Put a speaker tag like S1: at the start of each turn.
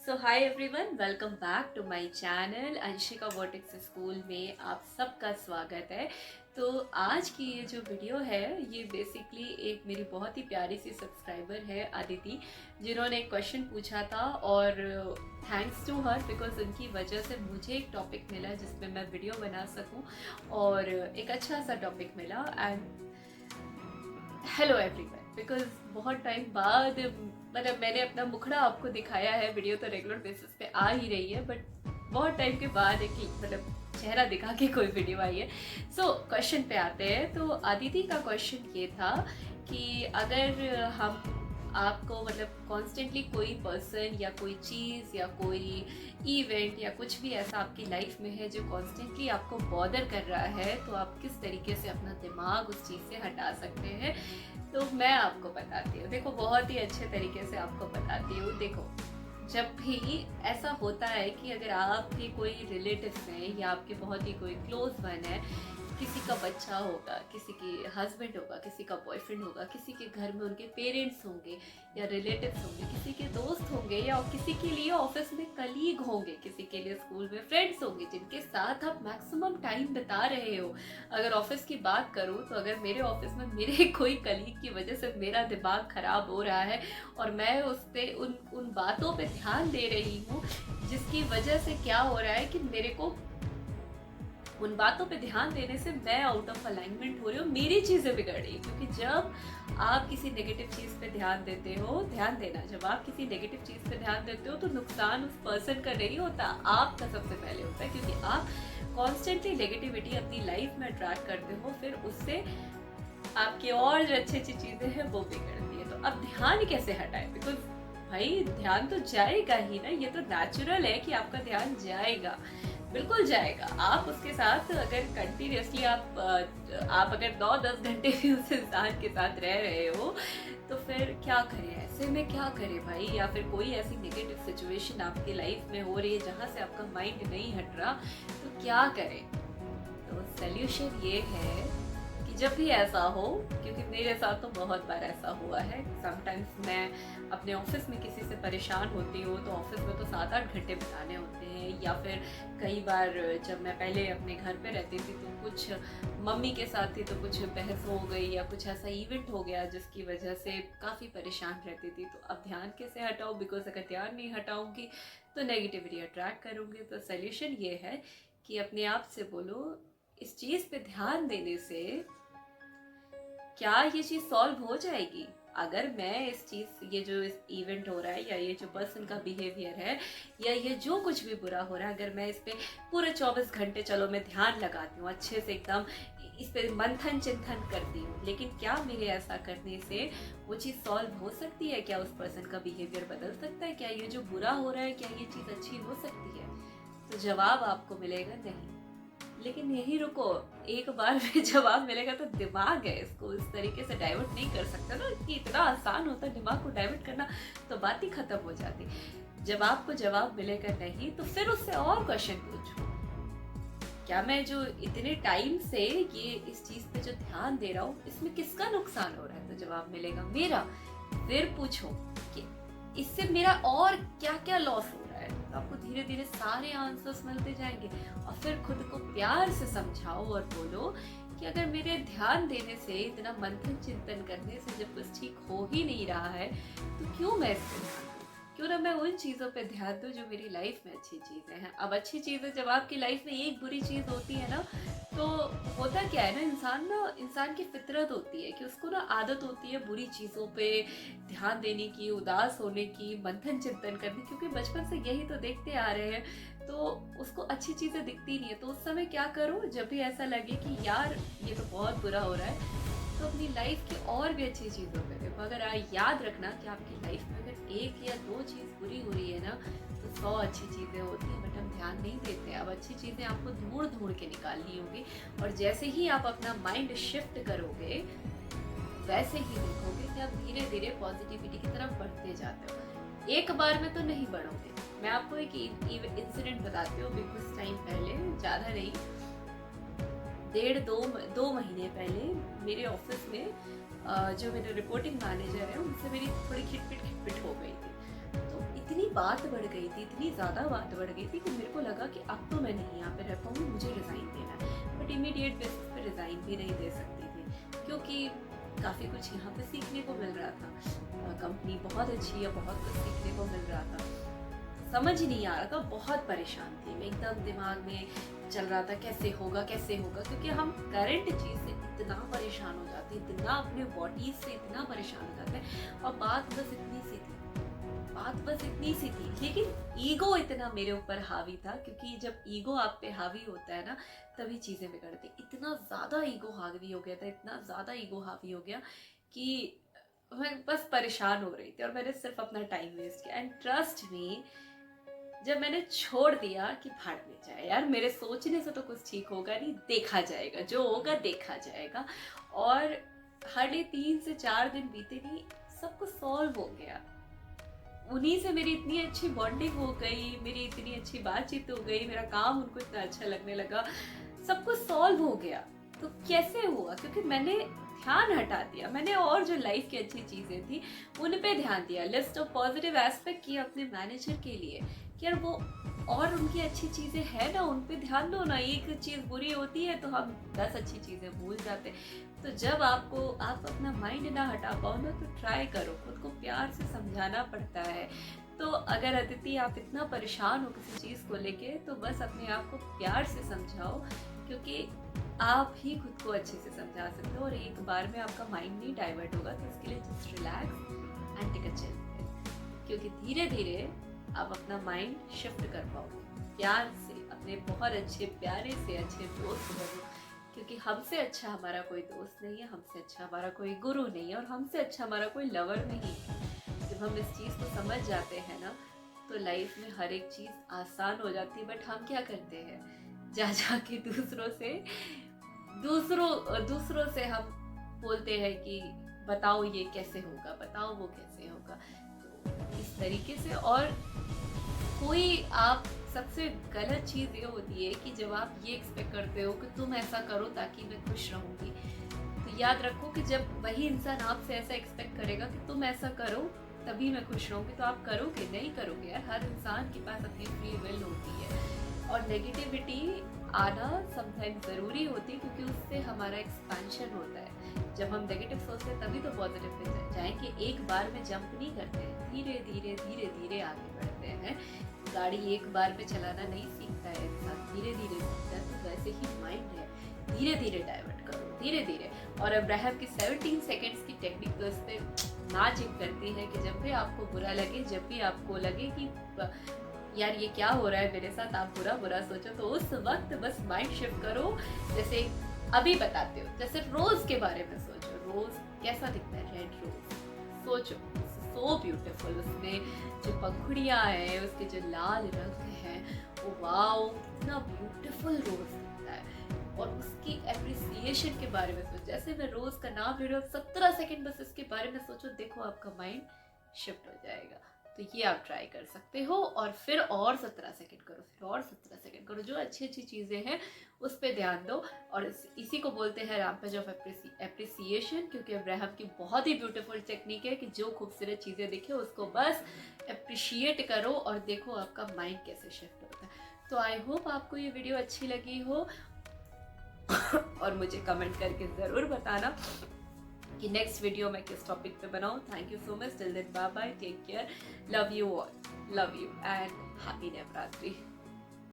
S1: So hi everyone, welcome back to my channel. Anshika Vertex school में आप सबका स्वागत है। तो आज की ये जो वीडियो है ये बेसिकली एक मेरी बहुत ही प्यारी सी सब्सक्राइबर है अदिति, जिन्होंने एक क्वेश्चन पूछा था और थैंक्स टू हर बिकॉज उनकी वजह से मुझे एक टॉपिक मिला जिसमें मैं वीडियो बना सकूं और एक अच्छा सा टॉपिक मिला। एंड हेलो एवरीवन, बिकॉज बहुत टाइम बाद मतलब मैंने अपना मुखड़ा आपको दिखाया है। वीडियो तो रेगुलर बेसिस पे आ ही रही है बट बहुत टाइम के बाद एक मतलब चेहरा दिखा के कोई वीडियो आई है। सो क्वेश्चन पे आते हैं। तो अदिति का क्वेश्चन ये था कि अगर हम आपको मतलब कॉन्स्टेंटली कोई पर्सन या कोई चीज़ या कोई इवेंट या कुछ भी ऐसा आपकी लाइफ में है जो कॉन्स्टेंटली आपको बॉदर कर रहा है, तो आप किस तरीके से अपना दिमाग उस चीज़ से हटा सकते हैं। तो मैं आपको बताती हूँ। देखो, बहुत ही अच्छे तरीके से आपको बताती हूँ। देखो, जब भी ऐसा होता है कि अगर आपके कोई रिलेटिव्स हैं या आपके बहुत ही कोई क्लोज वन है, किसी का बच्चा होगा, किसी की हस्बैंड होगा, किसी का बॉयफ्रेंड होगा, किसी के घर में उनके पेरेंट्स होंगे या रिलेटिव्स होंगे, किसी के दोस्त होंगे या किसी के लिए ऑफिस में कलीग होंगे, किसी के लिए स्कूल में फ्रेंड्स होंगे जिनके साथ आप मैक्सिमम टाइम बिता रहे हो। अगर ऑफिस की बात करूँ तो अगर मेरे ऑफिस में मेरे कोई कलीग की वजह से मेरा दिमाग खराब हो रहा है और मैं उस पर उन बातों पर ध्यान दे रही हूँ जिसकी वजह से क्या हो रहा है कि मेरे को उन बातों पे ध्यान देने से मैं आउट ऑफ अलाइनमेंट हो रही हूँ, मेरी चीज़ें बिगड़ रही है। क्योंकि जब आप किसी नेगेटिव चीज़ पे ध्यान देते हो, ध्यान देना, जब आप किसी नेगेटिव चीज़ पे ध्यान देते हो तो नुकसान उस पर्सन का नहीं होता, आपका सबसे पहले होता है। क्योंकि आप कॉन्स्टेंटली नेगेटिविटी अपनी लाइफ में अट्रैक्ट करते हो, फिर उससे आपकी और जो अच्छी अच्छी चीज़ें हैं वो बिगड़ती है। तो अब ध्यान कैसे हटाए? बिकॉज भाई ध्यान तो जाएगा ही ना, ये तो नेचुरल है कि आपका ध्यान जाएगा, बिल्कुल जाएगा। आप उसके साथ अगर कंटिन्यूसली आप अगर 9-10 घंटे भी उस इंसान के साथ रह रहे हो तो फिर क्या करें? ऐसे में क्या करें भाई? या फिर कोई ऐसी नेगेटिव सिचुएशन आपकी लाइफ में हो रही है जहाँ से आपका माइंड नहीं हट रहा, तो क्या करें? तो सोल्यूशन ये है कि जब भी ऐसा हो, क्योंकि मेरे साथ तो बहुत बार ऐसा हुआ है, समटाइम्स मैं अपने ऑफिस में किसी से परेशान होती हूँ तो ऑफिस में तो 7-8 घंटे बिताने होते हैं। या फिर कई बार जब मैं पहले अपने घर पे रहती थी तो कुछ मम्मी के साथ थी तो कुछ बहस हो गई या कुछ ऐसा इवेंट हो गया जिसकी वजह से काफ़ी परेशान रहती थी। तो अब ध्यान कैसे हटाऊँ? बिकॉज अगर ध्यान नहीं हटाऊँगी तो नेगेटिविटी अट्रैक्ट करूँगी। तो सोल्यूशन ये है कि अपने आप से बोलो, इस चीज़ पे ध्यान देने से क्या ये चीज़ सॉल्व हो जाएगी? अगर मैं इस चीज़, ये जो इस इवेंट हो रहा है या ये जो पर्सन का बिहेवियर है या ये जो कुछ भी बुरा हो रहा है, अगर मैं इस पे पूरे 24 घंटे, चलो मैं ध्यान लगाती हूँ अच्छे से, एकदम इस पे मंथन चिंतन करती हूँ, लेकिन क्या मेरे ऐसा करने से वो चीज़ सॉल्व हो सकती है? क्या उस पर्सन का बिहेवियर बदल सकता है? क्या ये जो बुरा हो रहा है, क्या ये चीज़ अच्छी हो सकती है? तो जवाब आपको मिलेगा नहीं। लेकिन यही रुको, एक बार में जवाब मिलेगा तो दिमाग है, इसको इस तरीके से डाइवर्ट नहीं कर सकता ना, कि इतना आसान होता है दिमाग को डाइवर्ट करना, तो बात ही खत्म हो जाती। जब आपको जवाब मिलेगा नहीं तो फिर उससे और क्वेश्चन पूछो, क्या मैं जो इतने टाइम से ये इस चीज पे जो ध्यान दे रहा हूँ इसमें किसका नुकसान हो रहा है? तो जवाब मिलेगा मेरा। फिर पूछो कि इससे मेरा और क्या क्या लॉस हो रहा है, तो आपको धीरे धीरे सारे आंसर्स मिलते जाएंगे। और फिर खुद को प्यार से समझाओ और बोलो कि अगर मेरे ध्यान देने से, इतना मंथन चिंतन करने से जब कुछ ठीक हो ही नहीं रहा है तो क्यों मैं इस पे ध्यान दूं? क्यों ना मैं उन चीज़ों पे ध्यान दूं जो मेरी लाइफ में अच्छी चीज़ें हैं। अब अच्छी चीज़ें, जब आपकी लाइफ में एक बुरी चीज़ होती है ना, तो होता क्या है ना, इंसान की फितरत होती है कि उसको ना आदत होती है बुरी चीज़ों पे ध्यान देने की, उदास होने की, मंथन चिंतन करने, क्योंकि बचपन से यही तो देखते आ रहे हैं। तो उसको अच्छी चीज़ें दिखती नहीं है। तो उस समय क्या करो, जब भी ऐसा लगे कि यार ये तो बहुत बुरा हो रहा है, तो अपनी लाइफ की और भी अच्छी चीज़ों पे देखो। अगर याद रखना कि आपकी लाइफ में अगर एक या दो चीज़ बुरी हो रही है ना, तो 100 अच्छी चीज़ें होती हैं, बट हम ध्यान नहीं देते। अब अच्छी चीज़ें आपको ढूंढ ढूंढ के निकालनी होगी, और जैसे ही आप अपना माइंड शिफ्ट करोगे वैसे ही देखोगे कि आप धीरे धीरे पॉजिटिविटी की तरफ बढ़ते जाते हो। एक बार में तो नहीं बढ़ोगे। मैं आपको एक इंसिडेंट बताती हूँ। कुछ टाइम पहले, ज़्यादा नहीं, 1.5-2 महीने पहले मेरे ऑफिस में जो मेरे रिपोर्टिंग मैनेजर है उनसे मेरी थोड़ी खिटपिट हो गई थी। तो इतनी बात बढ़ गई थी, इतनी ज़्यादा बात बढ़ गई थी कि मेरे को लगा कि अब तो मैं नहीं यहाँ पे रह पाऊँगी, मुझे रिज़ाइन देना है। बट इमीडिएट बेसिस पे रिज़ाइन भी नहीं दे सकती थी, क्योंकि काफ़ी कुछ यहाँ पे सीखने को मिल रहा था। कंपनी बहुत अच्छी है, बहुत कुछ सीखने को मिल रहा था। समझ ही नहीं आ रहा था, बहुत परेशान थी मैं, एकदम दिमाग में चल रहा था कैसे होगा, क्योंकि हम करंट चीज़ से इतना परेशान हो जाते हैं, इतना अपने बॉडी से इतना परेशान हो जाते हैं। और बात बस इतनी सी थी, लेकिन ईगो इतना मेरे ऊपर हावी था, क्योंकि जब ईगो आप पे हावी होता है ना, तभी चीज़ें बिगड़ती। इतना ज़्यादा ईगो हावी हो गया कि मैं बस परेशान हो रही थी, और मैंने सिर्फ अपना टाइम वेस्ट किया। एंड ट्रस्ट मी, जब मैंने छोड़ दिया कि भाड़ में जाए यार, मेरे सोचने से तो कुछ ठीक होगा नहीं, देखा जाएगा, जो होगा देखा जाएगा। और हार्डली 3 से 4 दिन बीते नहीं, सब कुछ सॉल्व हो गया। उन्हीं से मेरी इतनी अच्छी बॉन्डिंग हो गई, मेरी इतनी अच्छी बातचीत हो गई, मेरा काम उनको इतना अच्छा लगने लगा, सब कुछ सॉल्व हो गया। तो कैसे हुआ? क्योंकि मैंने ध्यान हटा दिया, मैंने और जो लाइफ की अच्छी चीज़ें थी उन पे ध्यान दिया। लिस्ट ऑफ पॉजिटिव एस्पेक्ट किया अपने मैनेजर के लिए कि यार वो और उनकी अच्छी चीज़ें हैं ना, उन पे ध्यान दो ना। एक चीज़ बुरी होती है तो हम 10 अच्छी चीज़ें भूल जाते। तो जब आप अपना माइंड ना हटा पाओ ना, तो ट्राई करो, खुद को प्यार से समझाना पड़ता है। तो अगर अदिति आप इतना परेशान हो किसी चीज़ को लेके, तो बस अपने आप को प्यार से समझाओ, क्योंकि आप ही खुद को अच्छे से समझा सकते हो, और एक बार में आपका माइंड नहीं डाइवर्ट होगा। तो इसके लिए just relax and take a chill, क्योंकि धीरे धीरे आप अपना माइंड शिफ्ट कर पाओगे। प्यार से अपने बहुत अच्छे प्यारे से अच्छे दोस्त बनो, क्योंकि हमसे अच्छा हमारा कोई दोस्त नहीं है, हमसे अच्छा हमारा कोई गुरु नहीं है, और हमसे अच्छा हमारा कोई लवर नहीं है। जब हम इस चीज़ को समझ जाते हैं ना, तो लाइफ में हर एक चीज़ आसान हो जाती है। बट हम क्या करते हैं, जा के दूसरों से हम बोलते हैं कि बताओ ये कैसे होगा, बताओ वो कैसे होगा। तो इस तरीके से, और कोई आप सबसे गलत चीज़ ये होती है कि जब आप ये एक्सपेक्ट करते हो कि तुम ऐसा करो ताकि मैं खुश रहूँगी, तो याद रखो कि जब वही इंसान आपसे ऐसा एक्सपेक्ट करेगा कि तुम ऐसा करो तभी मैं खुश रहूँगी, तो आप करोगे? नहीं करोगे यार। हर इंसान के पास अपनी फ्री विल होती है, और नेगेटिविटी आना समटाइम ज़रूरी होती है, क्योंकि उससे हमारा एक्सपेंशन होता है। जब हम नेगेटिव सोचते हैं तभी तो पॉजिटिव पे जाएंगे। एक बार में जंप नहीं करते हैं, धीरे धीरे आगे बढ़ते हैं। गाड़ी एक बार में चलाना नहीं सीखता है इंसान, धीरे धीरे सीखता है। तो वैसे ही माइंड है, धीरे धीरे डाइवर्ट करो, धीरे धीरे। और अब्राहम की 17 सेकेंड्स की टेक्निक तो इस पे मैजिक करती है कि जब भी आपको बुरा लगे, जब भी आपको लगे कि यार ये क्या हो रहा है मेरे साथ, आप बुरा सोचो, तो उस वक्त बस माइंड शिफ्ट करो। जैसे अभी बताते हो, जैसे रोज के बारे में सोचो, रोज कैसा दिखता है, रेड रोज, सोचो सो ब्यूटीफुल, उसमें जो पंखुड़ियाँ हैं, उसके जो लाल रंग हैं, वो वाओ इतना ब्यूटीफुल रोज दिखता है। और उसकी एप्रिसिएशन के बारे में सोचो। जैसे मैं रोज का नाम ले रही हूँ, 17 सेकेंड बस इसके बारे में सोचो, देखो आपका माइंड शिफ्ट हो जाएगा। तो ये आप ट्राई कर सकते हो, और फिर और 17 सेकंड करो, फिर और 17 सेकंड करो। जो अच्छी अच्छी चीज़ें हैं उस पर ध्यान दो, और इसी को बोलते हैं रैम्पेज ऑफ एप्रिसिएशन, क्योंकि अब्राहम की बहुत ही ब्यूटीफुल टेक्निक है कि जो खूबसूरत चीज़ें दिखे उसको बस अप्रिशिएट करो, और देखो आपका माइंड कैसे शिफ्ट होता है। तो आई होप आपको ये वीडियो अच्छी लगी हो, और मुझे कमेंट करके ज़रूर बताना कि नेक्स्ट वीडियो मैं किस टॉपिक पे बनाऊं। Thank you so much, till then bye bye, take care, love you all, love you and happy Navratri.